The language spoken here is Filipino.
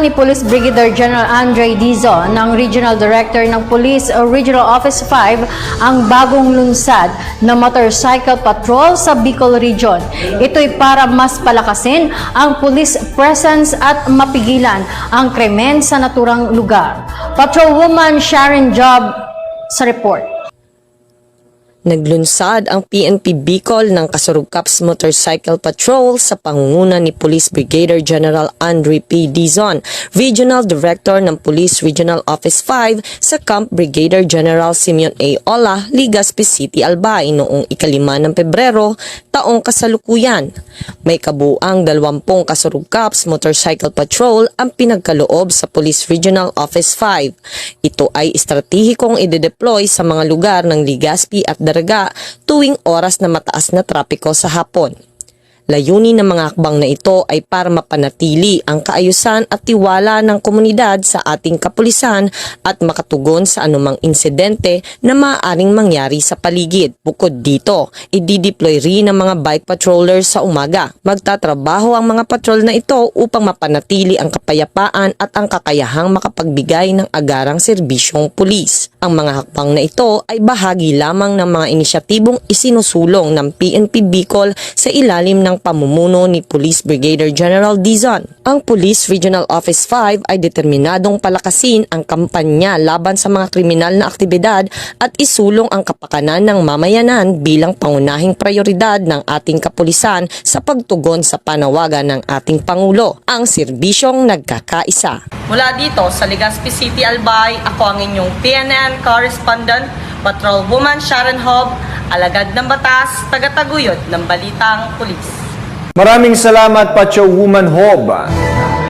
Pinuntahan ni Police Brigadier General Andre Dizon ng Regional Director ng Police Regional Office 5 ang bagong lunsad na motorcycle patrol sa Bicol Region. Ito'y para mas palakasin ang police presence at mapigilan ang krimen sa naturang lugar. Patrolwoman Sharon Job sa report. Naglunsad ang PNP Bicol ng Kasurugkaps Motorcycle Patrol sa pangunguna ni Police Brigadier General Andre P. Dizon, Regional Director ng Police Regional Office 5 sa Camp Brigadier General Simeon A. Ola, Legazpi City, Albay noong 5 ng Pebrero, taong kasalukuyan. May kabuang 20 Kasurugkaps Motorcycle Patrol ang pinagkaloob sa Police Regional Office 5. Ito ay estratehikong ide-deploy sa mga lugar ng Legazpi at Daraga tuwing oras na mataas na trapiko sa hapon. Layunin ng mga hakbang na ito ay para mapanatili ang kaayusan at tiwala ng komunidad sa ating kapulisan at makatugon sa anumang insidente na maaaring mangyari sa paligid. Bukod dito, i-deploy rin ng mga bike patrollers sa umaga. Magtatrabaho ang mga patrol na ito upang mapanatili ang kapayapaan at ang kakayahang makapagbigay ng agarang serbisyong pulis. Ang mga hakbang na ito ay bahagi lamang ng mga inisyatibong isinusulong ng PNP Bicol sa ilalim ng pamumuno ni Police Brigadier General Dizon. Ang Police Regional Office 5 ay determinadong palakasin ang kampanya laban sa mga kriminal na aktibidad at isulong ang kapakanan ng mamayanan bilang pangunahing prioridad ng ating kapulisan sa pagtugon sa panawagan ng ating Pangulo, ang serbisyong nagkakaisa. Mula dito sa Legazpi City, Albay, ako ang inyong PNN correspondent, Patrolwoman Sharon Job, alagad ng batas, tagataguyod ng balitang pulis. Maraming salamat, Patrolwoman Job.